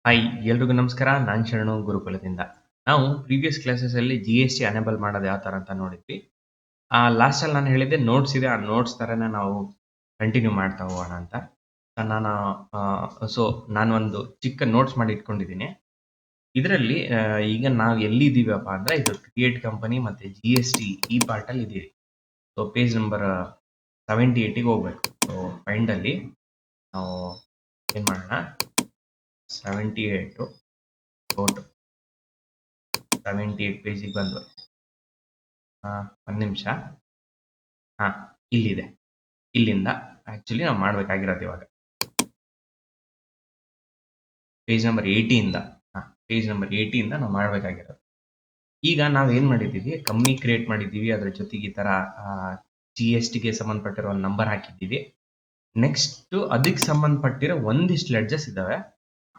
Hi ಎಲ್ರಿಗೂ ನಮಸ್ಕಾರ. ನಾನು ಶರಣು ಗುರುಕುಲದಿಂದ. ನಾವು ಪ್ರೀವಿಯಸ್ ಕ್ಲಾಸಸ್ ಅಲ್ಲಿ GST ಅನೇಬಲ್ ಮಾಡೋದು ಯಾವ ತರ ಅಂತ ನೋಡಿದ್ವಿ. ಲಾಸ್ಟ್ ಅಲ್ಲಿ ನಾನು ಹೇಳಿದ್ದೆ ನೋಟ್ಸ್ ಇದೆ, ಆ ನೋಟ್ಸ್ ತರನೇ ನಾವು ಕಂಟಿನ್ಯೂ ಮಾಡ್ತಾ ಹೋಗೋಣ ಅಂತ. ನಾನು ಸೊ ನಾನು ಒಂದು ಚಿಕ್ಕ ನೋಟ್ಸ್ ಮಾಡಿ ಇಟ್ಕೊಂಡಿದ್ದೀನಿ. ಇದರಲ್ಲಿ ಈಗ ನಾವು ಎಲ್ಲಿದ್ದೀವಪ್ಪ ಅಂದ್ರೆ ಇದು ಕ್ರಿಯೇಟ್ ಕಂಪನಿ ಮತ್ತೆ GST ಈ ಪಾರ್ಟ್ ಅಲ್ಲಿ ಇದೀವಿ. ಸೊ ಪೇಜ್ ನಂಬರ್ 78 ಗೆ ಹೋಗ್ಬೇಕು. ಸೊ ಫೈಂಡ್ ಅಲ್ಲಿ ನಾವು ಏನ್ ಮಾಡೋಣ, 78 ಟೋಟಲ್ 78 ಪೇಜಿಗೆ ಬಂದು ಒಂದು ನಿಮಿಷ. ಇಲ್ಲಿದೆ. ಇಲ್ಲಿಂದ ಆಕ್ಚುಲಿ ನಾವು ಮಾಡ್ಬೇಕಾಗಿರೋದು ಇವಾಗ ಪೇಜ್ ನಂಬರ್ 80 ಇಂದ ಪೇಜ್ ನಂಬರ್ 80 ಇಂದ ನಾವು ಮಾಡ್ಬೇಕಾಗಿರೋದು. ಈಗ ನಾವ್ ಏನ್ ಮಾಡಿದೀವಿ, ಕಂಪ್ನಿ ಕ್ರಿಯೇಟ್ ಮಾಡಿದೀವಿ, ಅದ್ರ ಜೊತೆಗೆ ಈ ತರ GST ಗೆ ಸಂಬಂಧಪಟ್ಟಿರೋ ಒಂದು ನಂಬರ್ ಹಾಕಿದ್ದೀವಿ. ನೆಕ್ಸ್ಟ್ ಅದಕ್ಕೆ ಸಂಬಂಧಪಟ್ಟಿರೋ ಒಂದಿಷ್ಟು ಲೆಡ್ಜಸ್ ಇದಾವೆ.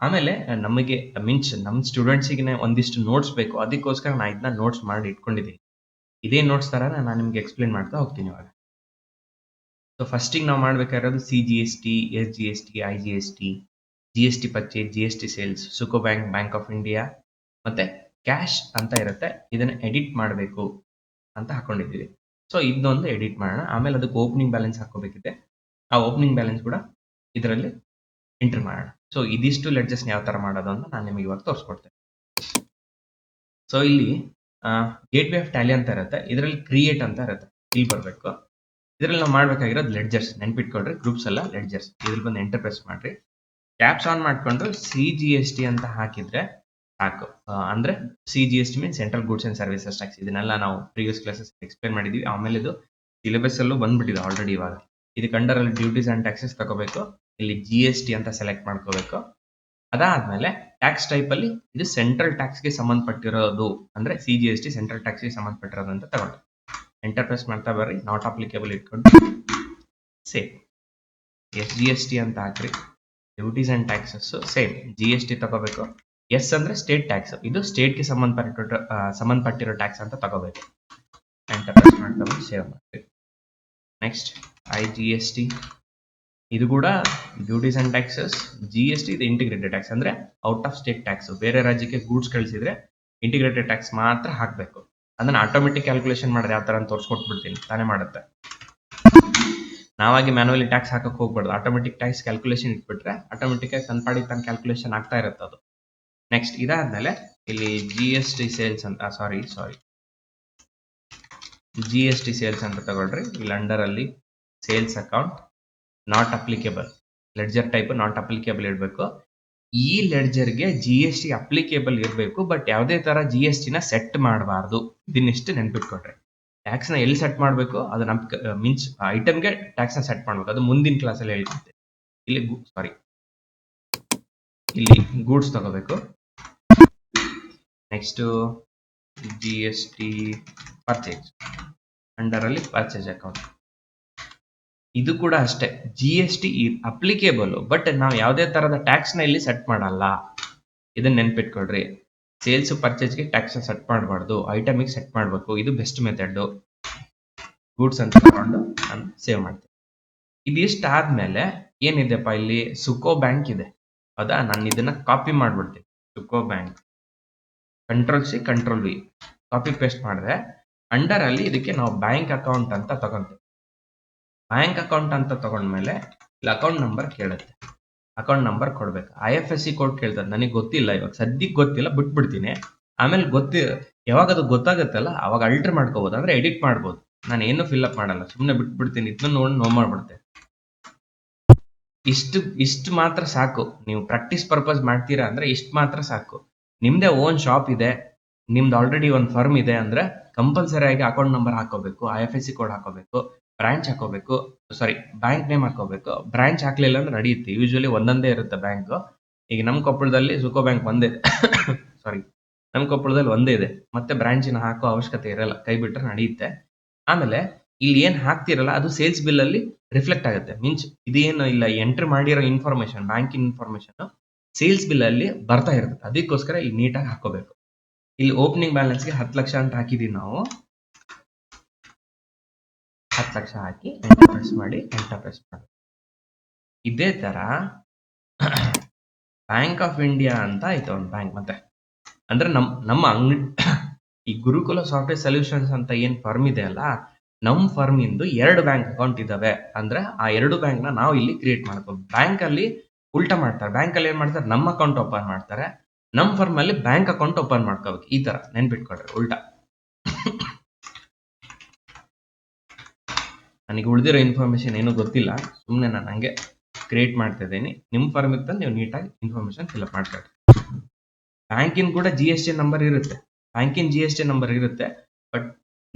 ಆಮೇಲೆ ನಮಗೆ ಮೀನ್ಸ್ ನಮ್ಮ ಸ್ಟೂಡೆಂಟ್ಸಿಗೆ ಒಂದಿಷ್ಟು ನೋಟ್ಸ್ ಬೇಕು, ಅದಕ್ಕೋಸ್ಕರ ನಾನು ಇದನ್ನ ನೋಟ್ಸ್ ಮಾಡಿ ಇಟ್ಕೊಂಡಿದ್ದೀನಿ. ಇದೇ ನೋಟ್ಸ್ ತರ ನಾನು ನಿಮ್ಗೆ ಎಕ್ಸ್ಪ್ಲೇನ್ ಮಾಡ್ತಾ ಹೋಗ್ತೀನಿ ಇವಾಗ. ಸೊ ಫಸ್ಟಿಗೆ ನಾವು ಮಾಡ್ಬೇಕಾಗಿರೋದು CGST, SGST, IGST, GST purchase, GST sales, Suko bank, bank of India ಮತ್ತೆ ಕ್ಯಾಶ್ ಅಂತ ಇರುತ್ತೆ. ಇದನ್ನ ಎಡಿಟ್ ಮಾಡಬೇಕು ಅಂತ ಹಾಕೊಂಡಿದ್ದೀವಿ. ಸೊ ಇದೊಂದು ಎಡಿಟ್ ಮಾಡೋಣ. ಆಮೇಲೆ ಅದಕ್ಕೆ ಓಪನಿಂಗ್ ಬ್ಯಾಲೆನ್ಸ್ ಹಾಕೋಬೇಕಿದೆ. ಆ ಓಪನಿಂಗ್ ಬ್ಯಾಲೆನ್ಸ್ ಕೂಡ ಇದರಲ್ಲಿ ಎಂಟರ್ ಮಾಡೋಣ. ಸೊ ಇದಿಷ್ಟು ಲೆಡ್ಜಸ್ ಯಾವ ತರ ಮಾಡೋದು ಅಂತ ನಾನು ನಿಮಗೆ ಇವಾಗ ತೋರಿಸ್ಕೊಡ್ತೇನೆ. ಸೊ ಇಲ್ಲಿ ಗೇಟ್ ವೇ ಆಫ್ ಟ್ಯಾಲಿ ಅಂತ ಇರುತ್ತೆ, ಇದರಲ್ಲಿ ಕ್ರಿಯೇಟ್ ಅಂತ ಇರುತ್ತೆ. ಇಲ್ಲಿ ಬರಬೇಕು. ಇದರಲ್ಲಿ ನಾವು ಮಾಡ್ಬೇಕಾಗಿರೋದು ಲೆಡ್ಜರ್ಸ್. ನೆನ್ಪಿಟ್ಕೊಳ್ರಿ, ಗ್ರೂಪ್ಸ್ ಎಲ್ಲ ಲೆಡ್ಜರ್ಸ್. ಇದ್ರಲ್ಲಿ ಬಂದು ಎಂಟರ್ ಪ್ರೆಸ್ ಮಾಡ್ರಿ. ಕ್ಯಾಪ್ಸ್ ಆನ್ ಮಾಡ್ಕೊಂಡು CGST ಅಂತ ಹಾಕಿದ್ರೆ ಸಾಕು. ಅಂದ್ರೆ CGST means central goods and services tax. ಇದನ್ನೆಲ್ಲ ನಾವು ಪ್ರೀವಿಯಸ್ ಕ್ಲಾಸಸ್ ಎಕ್ಸ್ಪ್ಲೇನ್ ಮಾಡಿದೀವಿ. ಆಮೇಲೆ ಇದು ಸಿಲೆಬಸ್ ಅಲ್ಲೂ ಬಂದ್ಬಿಟ್ಟಿದೆ ಆಲ್ರೆಡಿ. ಇವಾಗ ಇದಕ್ಕೆ ಅಂಡರ್ ಅಲ್ಲಿ ಡ್ಯೂಟೀಸ್ ಅಂಡ್ ಟ್ಯಾಕ್ಸಸ್ ತಗೋಬೇಕು. ಇಲ್ಲಿ GST ಅಂತ ಸೆಲೆಕ್ಟ್ ಮಾಡ್ಕೋಬೇಕು. ಅದಾದ್ಮೇಲೆ ಟ್ಯಾಕ್ಸ್ ಟೈಪ್ ಅಲ್ಲಿ ಇದು ಸೆಂಟ್ರಲ್ ಟ್ಯಾಕ್ಸ್ ಗೆ ಸಂಬಂಧಪಟ್ಟಿರೋದು, ಅಂದ್ರೆ CGST ಸೆಂಟ್ರಲ್ ಟ್ಯಾಕ್ಸ್ ಗೆ ಸಂಬಂಧಪಟ್ಟಿರೋದು ಅಂತ ತಗೊಂಡು ಎಂಟರ್ ಪ್ರೆಸ್ ಮಾಡ್ತಾ ಬರ್ರಿ. ನಾಟ್ ಅಪ್ಲಿಕೇಬಲ್ ಇಟ್ಕೊಂಡು ಸೇಮ್. SGST ಅಂತ ಹಾಕ್ರಿ. Duties and taxes same GST ತಗೋಬೇಕು. ಎಸ್ ಅಂದ್ರೆ ಸ್ಟೇಟ್ ಟ್ಯಾಕ್ಸ್, ಇದು ಸ್ಟೇಟ್ ಗೆ ಸಂಬಂಧಪಟ್ಟಿರೋ ಟ್ಯಾಕ್ಸ್ ಅಂತ ತಗೋಬೇಕು. ಎಂಟರ್ ಪ್ರೆಸ್ ಮಾಡ್ತಾ ಬಂದು ಸೇವ್ ಮಾಡ್ತೀವಿ. ನೆಕ್ಸ್ಟ್ IGST, ಇದು ಕೂಡ ಡ್ಯೂಟೀಸ್ ಅಂಡ್ ಟ್ಯಾಕ್ಸಸ್. GST ಇದು ಇಂಟಿಗ್ರೇಟೆಡ್ ಟ್ಯಾಕ್ಸ್, ಅಂದ್ರೆ ಔಟ್ ಆಫ್ ಸ್ಟೇಟ್ ಟ್ಯಾಕ್ಸ್. ಬೇರೆ ರಾಜ್ಯಕ್ಕೆ ಗೂಡ್ಸ್ ಕಳಿಸಿದ್ರೆ ಇಂಟಿಗ್ರೇಟೆಡ್ ಟ್ಯಾಕ್ಸ್ ಮಾತ್ರ ಹಾಕಬೇಕು. ಅದನ್ನ ಆಟೋಮೆಟಿಕ್ ಕ್ಯಾಲ್ಕುಲೇಷನ್ ಮಾಡಿದ್ರೆ ಯಾವ ತರ ಅಂತ ತೋರಿಸ್ಕೊಟ್ಬಿಡ್ತೀನಿ, ತಾನೇ ಮಾಡುತ್ತೆ. ನಾವಾಗಿ ಮ್ಯಾನುವಲಿ ಟ್ಯಾಕ್ಸ್ ಹಾಕಕ್ ಹೋಗ್ಬಾರ್ದು. ಆಟೋಮೆಟಿಕ್ ಟ್ಯಾಕ್ಸ್ ಕ್ಯಾಲ್ಕುಲೇಷನ್ ಇಟ್ಬಿಟ್ರೆ ಆಟೋಮೆಟಿಕ್ ಆಗಿ ತನ್ನ ಪಾಡಿಗೆ ತನ್ನ ಕ್ಯಾಲ್ಕುಲೇಷನ್ ಆಗ್ತಾ ಇರುತ್ತೆ ಅದು. ನೆಕ್ಸ್ಟ್ ಇದಾದ್ಮೇಲೆ ಇಲ್ಲಿ GST ಸೇಲ್ಸ್ ಅಂತ GST ಸೇಲ್ಸ್ ಅಂತ ತಗೊಳ್ರಿ. ಇಲ್ಲಿ ಅಂಡರ್ ಅಲ್ಲಿ sales account not applicable, ledger type not applicable ಇರಬೇಕು. ಈ ಲೆಡ್ಜರ್ಗೆ GST ಅಪ್ಲಿಕೇಬಲ್ ಇರಬೇಕು, ಬಟ್ ಯಾವುದೇ ತರ GST ನ ಸೆಟ್ ಮಾಡಬಾರ್ದು. ಇದನ್ನಿಷ್ಟು ನೆನ್ಪಿಟ್ಕೊಡ್ರಿ. ಟ್ಯಾಕ್ಸ್ ನ ಎಲ್ಲಿ ಸೆಟ್ ಮಾಡಬೇಕು, ಅದು ನಮ್ಮ ಮೀನ್ಸ್ ಐಟಮ್ಗೆ ಟ್ಯಾಕ್ಸ್ ನ ಸೆಟ್ ಮಾಡಬೇಕು. ಅದು ಮುಂದಿನ ಕ್ಲಾಸ್ ಅಲ್ಲಿ ಹೇಳ್ಕೊಡ್ತೀನಿ. ಇಲ್ಲಿ ಗೂಡ್ಸ್ ತಗೋಬೇಕು. ನೆಕ್ಸ್ಟ್ GST ಪರ್ಚೇಸ್, ಅಂಡರ್ ಅಲ್ಲಿ ಪರ್ಚೇಸ್ ಅಕೌಂಟ್. ಇದು ಕೂಡ ಅಷ್ಟೇ, GST ಅಪ್ಲಿಕೇಬಲ್, ಬಟ್ ನಾವು ಯಾವುದೇ ತರದ ಟ್ಯಾಕ್ಸ್ ನ ಇಲ್ಲಿ ಸೆಟ್ ಮಾಡಲ್ಲ. ಇದನ್ನ ನೆನ್ಪಿಟ್ಕೊಳ್ರಿ. ಸೇಲ್ಸ್ ಪರ್ಚೇಸ್ಗೆ ಟ್ಯಾಕ್ಸ್ ಸೆಟ್ ಮಾಡಬಾರ್ದು, ಐಟಮಿಗೆ ಸೆಟ್ ಮಾಡಬೇಕು. ಇದು ಬೆಸ್ಟ್ ಮೆಥಡ್. ಗೂಡ್ಸ್ ಅಂತ ತಗೊಂಡು ನಾನು ಸೇವ್ ಮಾಡ್ತೀನಿ. ಇದಿಷ್ಟ ಆದ್ಮೇಲೆ ಏನಿದೆಪ್ಪ, ಇಲ್ಲಿ ಸುಕೋ ಬ್ಯಾಂಕ್ ಇದೆ. ಹೌದಾ, ನಾನು ಇದನ್ನ ಕಾಪಿ ಮಾಡ್ಬಿಡ್ತೀನಿ. Suco bank, Ctrl+C Ctrl+V copy paste ಮಾಡಿದ್ರೆ ಅಂಡರ್ ಅಲ್ಲಿ ಇದಕ್ಕೆ ನಾವು ಬ್ಯಾಂಕ್ ಅಕೌಂಟ್ ಅಂತ ತಗೊಂತೀವಿ. ಬ್ಯಾಂಕ್ ಅಕೌಂಟ್ ಅಂತ ತಗೊಂಡ್ಮೇಲೆ ಇಲ್ಲಿ ಅಕೌಂಟ್ ನಂಬರ್ ಕೇಳುತ್ತೆ. ಅಕೌಂಟ್ ನಂಬರ್ ಕೊಡ್ಬೇಕು. IFSC ಕೋಡ್ ಕೇಳ್ತದೆ. ನನಗೆ ಗೊತ್ತಿಲ್ಲ, ಇವಾಗ ಸದ್ಯಕ್ಕೆ ಗೊತ್ತಿಲ್ಲ, ಬಿಟ್ಬಿಡ್ತೀನಿ. ಆಮೇಲೆ ಯಾವಾಗ ಅದು ಗೊತ್ತಾಗುತ್ತಲ್ಲ ಅವಾಗ ಅಲ್ಟರ್ ಮಾಡ್ಕೋಬಹುದು, ಅಂದ್ರೆ ಎಡಿಟ್ ಮಾಡ್ಬೋದು. ನಾನು ಏನು ಫಿಲ್ಅಪ್ ಮಾಡಲ್ಲ, ಸುಮ್ಮನೆ ಬಿಟ್ಬಿಡ್ತೀನಿ. ಇದನ್ನ ನೋಡಿ ನೋ ಮಾಡ್ಬಿಡ್ತೇನೆ. ಇಷ್ಟು ಮಾತ್ರ ಸಾಕು. ನೀವು ಪ್ರಾಕ್ಟೀಸ್ ಪರ್ಪಸ್ ಮಾಡ್ತೀರಾ ಅಂದ್ರೆ ಇಷ್ಟು ಮಾತ್ರ ಸಾಕು. ನಿಮ್ದೇ ಓನ್ ಶಾಪ್ ಇದೆ, ನಿಮ್ದು ಆಲ್ರೆಡಿ ಒಂದು ಫರ್ಮ್ ಇದೆ ಅಂದ್ರೆ ಕಂಪಲ್ಸರಿ ಆಗಿ ಅಕೌಂಟ್ ನಂಬರ್ ಹಾಕೋಬೇಕು, IFSC ಕೋಡ್ ಹಾಕೋಬೇಕು, ಬ್ರಾಂಚ್ ಹಾಕೋಬೇಕು, ಬ್ಯಾಂಕ್ ನೇಮ್ ಹಾಕೋಬೇಕು. ಬ್ರಾಂಚ್ ಹಾಕ್ಲಿಲ್ಲ ಅಂದ್ರೆ ನಡೆಯುತ್ತೆ. ಯೂಶುವಲಿ ಒಂದೊಂದೇ ಇರುತ್ತೆ ಬ್ಯಾಂಕ್. ಈಗ ನಮ್ಮ ಕೊಪ್ಪಳದಲ್ಲಿ ಸುಕೋ ಬ್ಯಾಂಕ್ ಒಂದೇ ನಮ್ಮ ಕೊಪ್ಪಳದಲ್ಲಿ ಒಂದೇ ಇದೆ. ಮತ್ತೆ ಬ್ರಾಂಚಿನ ಹಾಕೋ ಅವಶ್ಯಕತೆ ಇರಲ್ಲ, ಕೈ ಬಿಟ್ರೆ ನಡೆಯುತ್ತೆ. ಆಮೇಲೆ ಇಲ್ಲಿ ಏನ್ ಹಾಕ್ತಿರಲ್ಲ ಅದು ಸೇಲ್ಸ್ ಬಿಲ್ ಅಲ್ಲಿ ರಿಫ್ಲೆಕ್ಟ್ ಆಗುತ್ತೆ. ಮೀನ್ಸ್ ಇದೇನು ಇಲ್ಲ ಎಂಟರ್ ಮಾಡಿರೋ ಇನ್ಫಾರ್ಮೇಶನ್, ಬ್ಯಾಂಕಿನ ಇನ್ಫಾರ್ಮೇಶನ್ ಸೇಲ್ಸ್ ಬಿಲ್ ಅಲ್ಲಿ ಬರ್ತಾ ಇರುತ್ತೆ. ಅದಕ್ಕೋಸ್ಕರ ಇಲ್ಲಿ ನೀಟಾಗಿ ಹಾಕೋಬೇಕು. ಇಲ್ಲಿ ಓಪನಿಂಗ್ ಬ್ಯಾಲೆನ್ಸ್ಗೆ 10 ಲಕ್ಷ ಅಂತ ಹಾಕಿದೀವಿ ನಾವು. 10 ಲಕ್ಷ ಹಾಕಿ ಎಂಟರ್ ಪ್ರೆಸ್ ಮಾಡಿ. ಇದೇ ತರ ಬ್ಯಾಂಕ್ ಆಫ್ ಇಂಡಿಯಾ ಅಂತ ಐತೆ ಒಂದು ಬ್ಯಾಂಕ್. ಮತ್ತೆ ಅಂದ್ರೆ ನಮ್ಮ ಅಂಗಡಿ ಈ ಗುರುಕುಲ ಸಾಫ್ಟ್ವೇರ್ ಸೊಲ್ಯೂಷನ್ಸ್ ಅಂತ ಏನ್ ಫರ್ಮ್ ಇದೆ ಅಲ್ಲ, ನಮ್ಮ ಫರ್ಮ್ ಇಂದು 2 ಬ್ಯಾಂಕ್ ಅಕೌಂಟ್ ಇದಾವೆ. ಅಂದ್ರೆ ಆ 2 ಬ್ಯಾಂಕ್ ನ ನಾವು ಇಲ್ಲಿ ಕ್ರಿಯೇಟ್ ಮಾಡ್ಕೋಬಹುದು. ಬ್ಯಾಂಕ್ ಅಲ್ಲಿ ಉಲ್ಟಾ ಮಾಡ್ತಾರೆ. ಬ್ಯಾಂಕ್ ಅಲ್ಲಿ ಏನ್ ಮಾಡ್ತಾರೆ, ನಮ್ಮ ಅಕೌಂಟ್ ಓಪನ್ ಮಾಡ್ತಾರೆ. ನಮ್ಮ ಫರ್ಮ್ ಅಲ್ಲಿ ಬ್ಯಾಂಕ್ ಅಕೌಂಟ್ ಓಪನ್ ಮಾಡ್ಕೋಬೇಕು. ಈ ತರ ನೆನ್ಪಿಟ್ಕೊಡ್ರಿ, ಉಲ್ಟಾ. ನನಗೆ ಉಳಿದಿರೋ ಇನ್ಫಾರ್ಮೇಶನ್ ಏನೂ ಗೊತ್ತಿಲ್ಲ, ಸುಮ್ಮನೆ ನಾನು ಹಂಗೆ ಕ್ರಿಯೇಟ್ ಮಾಡ್ತಾ ಇದ್ದೀನಿ. ನಿಮ್ಮ ಫರ್ಮ್ ಇತ್ತಂದ್ರೆ ನೀವು ನೀಟಾಗಿ ಇನ್ಫಾರ್ಮೇಶನ್ ಫಿಲ್ಅಪ್ ಮಾಡ್ಕೊಳ್ಳಿ. ಬ್ಯಾಂಕಿನ ಕೂಡ GST ನಂಬರ್ ಇರುತ್ತೆ. ಬ್ಯಾಂಕಿನ GST ನಂಬರ್ ಇರುತ್ತೆ. ಬಟ್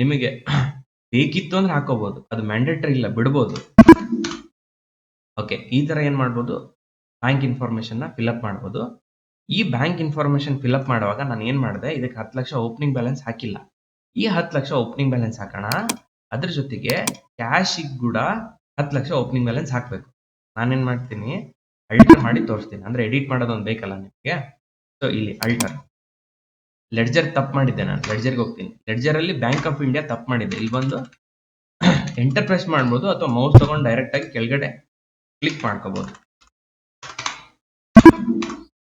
ನಿಮಗೆ ಬೇಕಿತ್ತು ಅಂದ್ರೆ ಹಾಕೋಬಹುದು, ಅದು ಮ್ಯಾಂಡೇಟರಿ ಇಲ್ಲ, ಬಿಡ್ಬೋದು. ಓಕೆ, ಈ ತರ ಏನ್ ಮಾಡ್ಬೋದು, ಬ್ಯಾಂಕ್ ಇನ್ಫಾರ್ಮೇಶನ್ ನ ಫಿಲ್ಅಪ್ ಮಾಡ್ಬೋದು. ಈ ಬ್ಯಾಂಕ್ ಇನ್ಫಾರ್ಮೇಶನ್ ಫಿಲ್ಅಪ್ ಮಾಡುವಾಗ ನಾನು ಏನ್ ಮಾಡಿದೆ, ಇದಕ್ಕೆ 10 ಲಕ್ಷ ಓಪನಿಂಗ್ ಬ್ಯಾಲೆನ್ಸ್ ಹಾಕಿಲ್ಲ. ಈ 10 ಲಕ್ಷ ಓಪನಿಂಗ್ ಬ್ಯಾಲೆನ್ಸ್ ಹಾಕೋಣ. ಅದ್ರ ಜೊತೆಗೆ ಕ್ಯಾಶ್ ಕೂಡ 10 ಲಕ್ಷ ಓಪನಿಂಗ್ ಬ್ಯಾಲೆನ್ಸ್ ಹಾಕ್ಬೇಕು. ನಾನೇನ್ ಮಾಡ್ತೀನಿ, ಅಲ್ಟರ್ ಮಾಡಿ ತೋರಿಸ್ತೀನಿ. ಅಂದ್ರೆ ಎಡಿಟ್ ಮಾಡೋದೊಂದು ಬೇಕಲ್ಲ ನಿಮಗೆ. ಸೊ ಇಲ್ಲಿ ಅಲ್ಟರ್, ಲೆಡ್ಜರ್ ತಪ್ಪು ಮಾಡಿದ್ದೆ, ನಾನು ಲೆಡ್ಜರ್ಗೆ ಹೋಗ್ತೀನಿ. ಲೆಡ್ಜರ್ ಅಲ್ಲಿ ಬ್ಯಾಂಕ್ ಆಫ್ ಇಂಡಿಯಾ ತಪ್ಪು ಮಾಡಿದ್ದೆ. ಇಲ್ಲಿ ಬಂದು ಎಂಟರ್ ಪ್ರೆಸ್ ಮಾಡ್ಬೋದು, ಅಥವಾ ಮೌಸ್ ತಗೊಂಡು ಡೈರೆಕ್ಟ್ ಆಗಿ ಕೆಳಗಡೆ ಕ್ಲಿಕ್ ಮಾಡ್ಕೋಬಹುದು.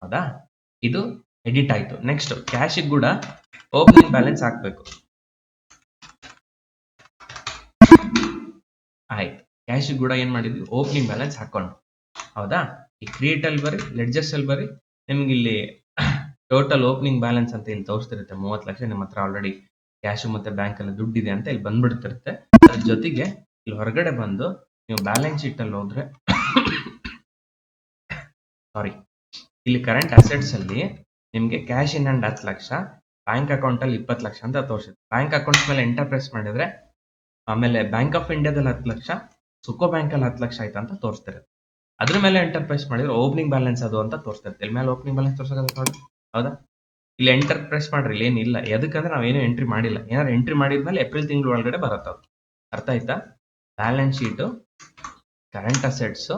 ಹೌದಾ, ಇದು ಎಡಿಟ್ ಆಯ್ತು. ನೆಕ್ಸ್ಟ್ ಕ್ಯಾಶ್ ಕೂಡ ಓಪನಿಂಗ್ ಬ್ಯಾಲೆನ್ಸ್ ಹಾಕ್ಬೇಕು. ಆಯ್ತು, ಕ್ಯಾಶ್ ಕೂಡ ಏನ್ ಮಾಡಿದ್ವಿ, ಓಪನಿಂಗ್ ಬ್ಯಾಲೆನ್ಸ್ ಹಾಕೊಂಡು. ಹೌದಾ, ಈ ಕ್ರಿಯೇಟ್ ಅಲ್ಲಿ ಬರೀ, ಲೆಡ್ಜರ್ಸ್ ಅಲ್ಲಿ ಬರೀ, ನಿಮ್ಗೆ ಇಲ್ಲಿ ಟೋಟಲ್ ಓಪನಿಂಗ್ ಬ್ಯಾಲೆನ್ಸ್ ಅಂತ ಇಲ್ಲಿ ತೋರಿಸ್ತಿರುತ್ತೆ 30 ಲಕ್ಷ. ನಿಮ್ಮ ಹತ್ರ ಆಲ್ರೆಡಿ ಕ್ಯಾಶ್ ಮತ್ತೆ ಬ್ಯಾಂಕ್ ಅಲ್ಲಿ ದುಡ್ಡಿದೆ ಅಂತ ಇಲ್ಲಿ ಬಂದ್ಬಿಡ್ತಿರುತ್ತೆ. ಅದ್ರ ಜೊತೆಗೆ ಇಲ್ಲಿ ಹೊರಗಡೆ ಬಂದು ನೀವು ಬ್ಯಾಲೆನ್ಸ್ ಶೀಟ್ ಅಲ್ಲಿ ಹೋದ್ರೆ ಸಾರಿ, ಇಲ್ಲಿ ಕರೆಂಟ್ ಅಸೆಟ್ಸ್ ಅಲ್ಲಿ ನಿಮ್ಗೆ cash in hand 10 lakh, bank account ಅಲ್ಲಿ 20 ಲಕ್ಷ ಅಂತ ತೋರಿಸುತ್ತೆ. ಬ್ಯಾಂಕ್ ಅಕೌಂಟ್ ಮೇಲೆ ಎಂಟರ್ ಪ್ರೆಸ್ ಮಾಡಿದ್ರೆ ಆಮೇಲೆ ಬ್ಯಾಂಕ್ ಆಫ್ ಇಂಡಿಯಾದಲ್ಲಿ 10 ಲಕ್ಷ, ಸುಕೋ ಬ್ಯಾಂಕ್ ಅಲ್ಲಿ 10 ಲಕ್ಷ ಆಯ್ತು ಅಂತ ತೋರಿಸ್ತಿರುತ್ತೆ. ಅದ್ರ ಮೇಲೆ ಎಂಟರ್ ಪ್ರೆಸ್ ಮಾಡಿದ್ರೆ ಓಪನಿಂಗ್ ಬ್ಯಾಲೆನ್ಸ್ ಅದು ಅಂತ ತೋರಿಸ್ತಿರುತ್ತೆ. ಇಲ್ಲಿ ಮೇಲೆ ಓಪನಿಂಗ್ ಬ್ಯಾಲೆನ್ಸ್ ತೋರಿಸೋದು ನೋಡಿ. ಹೌದಾ, ಇಲ್ಲಿ ಎಂಟರ್ ಪ್ರೆಸ್ ಮಾಡ್ರಿ, ಇಲ್ಲಿ ಏನಿಲ್ಲ. ಎದಕ್ಕಂದ್ರೆ ನಾವೇನು ಎಂಟ್ರಿ ಮಾಡಿಲ್ಲ. ಏನಾದ್ರು ಎಂಟ್ರಿ ಮಾಡಿದ್ಮೇಲೆ ಏಪ್ರಿಲ್ ತಿಂಗಳು ಒಳಗಡೆ ಬರುತ್ತೆ. ಅರ್ಥ ಆಯ್ತಾ? Balance sheet, current assets,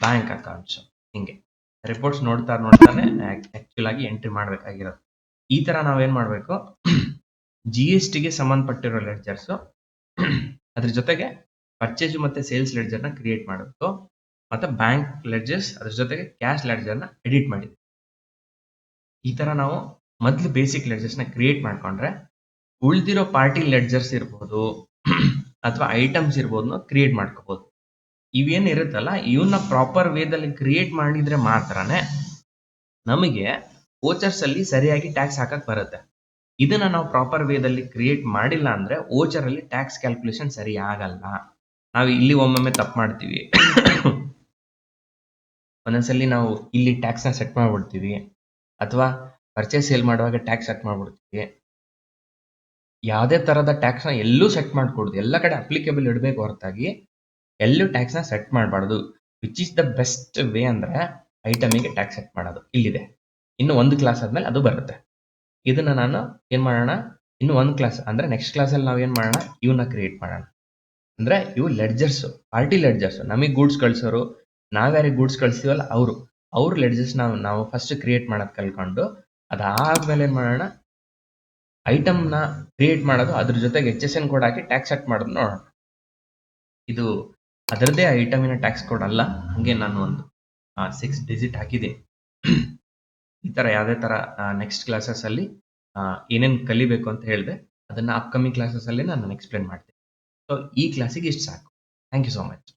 bank accounts, ಹಿಂಗೆ ರಿಪೋರ್ಟ್ಸ್ ನೋಡ್ತಾನೆ ಆಕ್ಚುಲ್ ಆಗಿ ಎಂಟ್ರಿ ಮಾಡ್ಬೇಕಾಗಿರೋದು. ಈ ತರ ನಾವೇನ್ ಮಾಡ್ಬೇಕು, GST ಗೆ ಸಂಬಂಧಪಟ್ಟಿರೋ ಲೆಡ್ಜರ್ಸ್, ಅದ್ರ ಜೊತೆಗೆ ಪರ್ಚೇಸ್ ಮತ್ತೆ ಸೇಲ್ಸ್ ಲೆಡ್ಜರ್ ನ ಕ್ರಿಯೇಟ್ ಮಾಡಬೇಕು. ಮತ್ತೆ ಬ್ಯಾಂಕ್ ಲೆಡ್ಜರ್ಸ್, ಅದ್ರ ಜೊತೆಗೆ ಕ್ಯಾಶ್ ಲೆಡ್ಜರ್ ನ ಎಡಿಟ್ ಮಾಡಿದ್ವಿ. ಈ ತರ ನಾವು ಮೊದಲು ಬೇಸಿಕ್ ಲೆಡ್ಜರ್ಸ್ ನ ಕ್ರಿಯೇಟ್ ಮಾಡ್ಕೊಂಡ್ರೆ ಉಳಿದಿರೋ ಪಾರ್ಟಿ ಲೆಡ್ಜರ್ಸ್ ಇರ್ಬೋದು ಅಥವಾ ಐಟಮ್ಸ್ ಇರ್ಬೋದು ಕ್ರಿಯೇಟ್ ಮಾಡ್ಕೋಬಹುದು. ಇವೇನ್ ಇರುತ್ತಲ್ಲ, ಇವನ್ನ ಪ್ರಾಪರ್ ವೇದಲ್ಲಿ ಕ್ರಿಯೇಟ್ ಮಾಡಿದ್ರೆ ಮಾತ್ರನೇ ನಮಗೆ ವೋಚರ್ಸ್ ಅಲ್ಲಿ ಸರಿಯಾಗಿ ಟ್ಯಾಕ್ಸ್ ಹಾಕಕ್ ಬರುತ್ತೆ. ಇದನ್ನ ನಾವು ಪ್ರಾಪರ್ ವೇದಲ್ಲಿ ಕ್ರಿಯೇಟ್ ಮಾಡಿಲ್ಲ ಅಂದ್ರೆ ವೋಚರ್ ಅಲ್ಲಿ ಟ್ಯಾಕ್ಸ್ ಕ್ಯಾಲ್ಕುಲೇಷನ್ ಸರಿ ಆಗಲ್ಲ. ನಾವು ಇಲ್ಲಿ ಒಮ್ಮೊಮ್ಮೆ ತಪ್ಪು ಮಾಡ್ತೀವಿ. ಒಂದೊಂದ್ಸಲಿ ನಾವು ಇಲ್ಲಿ ಟ್ಯಾಕ್ಸ್ ನ ಸೆಟ್ ಮಾಡ್ಬಿಡ್ತೀವಿ, ಅಥವಾ ಪರ್ಚೇಸ್ ಸೇಲ್ ಮಾಡುವಾಗ ಟ್ಯಾಕ್ಸ್ ಸೆಟ್ ಮಾಡ್ಬಿಡ್ತೀವಿ. ಯಾವುದೇ ತರದ ಟ್ಯಾಕ್ಸ್ ನ ಎಲ್ಲೂ ಸೆಟ್ ಮಾಡ್ಕೊಡುದು, ಎಲ್ಲ ಕಡೆ ಅಪ್ಲಿಕೇಬಲ್ ಇಡಬೇಕು ಹೊರತಾಗಿ ಎಲ್ಲೂ ಟ್ಯಾಕ್ಸ್ ನ ಸೆಟ್ ಮಾಡಬಾರ್ದು. Which is the best way ಅಂದ್ರೆ ಐಟಮಿಗೆ ಟ್ಯಾಕ್ಸ್ ಸೆಟ್ ಮಾಡೋದು. ಇಲ್ಲಿದೆ, ಇನ್ನು ಒಂದು ಕ್ಲಾಸ್ ಆದ್ಮೇಲೆ ಅದು ಬರುತ್ತೆ. ಇದನ್ನ ನಾನು ಏನ್ ಮಾಡೋಣ, ಇನ್ನು ಒಂದು ಕ್ಲಾಸ್ ಅಂದ್ರೆ ನೆಕ್ಸ್ಟ್ ಕ್ಲಾಸಲ್ಲಿ ನಾವು ಏನ್ ಮಾಡೋಣ, ಇವನ್ನ ಕ್ರಿಯೇಟ್ ಮಾಡೋಣ. ಅಂದ್ರೆ ಇವು ಲೆಡ್ಜರ್ಸ್, ಪಾರ್ಟಿ ಲೆಡ್ಜರ್ಸ್. ನಮಗೆ ಗೂಡ್ಸ್ ಕಳ್ಸೋರು, ನಾವ್ಯಾರಿಗೆ ಗೂಡ್ಸ್ ಕಳಿಸ್ತೀವಲ್ಲ ಅವ್ರ ಲೆಡ್ಜರ್ಸ್ ನಾವು ಫಸ್ಟ್ ಕ್ರಿಯೇಟ್ ಮಾಡೋದು ಕಲ್ಕೊಂಡು, ಅದಾದ್ಮೇಲೆ ಏನ್ ಮಾಡೋಣ, ಐಟಮ್ ನ ಕ್ರಿಯೇಟ್ ಮಾಡೋದು, ಅದ್ರ ಜೊತೆಗೆ HSN ಕೋಡ್ ಹಾಕಿ ಟ್ಯಾಕ್ಸ್ ಸೆಟ್ ಮಾಡೋದು ನೋಡೋಣ. ಇದು ಅದರದ್ದೇ ಐಟಮಿನ ಟ್ಯಾಕ್ಸ್ ಕೋಡ್ ಅಲ್ಲ, ಹಂಗೆ ನಾನು ಒಂದು 6 ಡಿಜಿಟ್ ಹಾಕಿದೆ. ಈ ತರ ಯಾವುದೇ ತರ ನೆಕ್ಸ್ಟ್ ಕ್ಲಾಸಸ್ ಅಲ್ಲಿ ಏನೇನ್ ಕಲಿಬೇಕು ಅಂತ ಹೇಳಿದೆ, ಅದನ್ನ ಅಪ್ಕಮಿಂಗ್ ಕ್ಲಾಸಸ್ ಅಲ್ಲಿ ನಾನು ಎಕ್ಸ್ಪ್ಲೇನ್ ಮಾಡ್ತೀನಿ. ಸೊ ಈ ಕ್ಲಾಸಿಗೆ ಇಷ್ಟು ಸಾಕು. Thank you so much.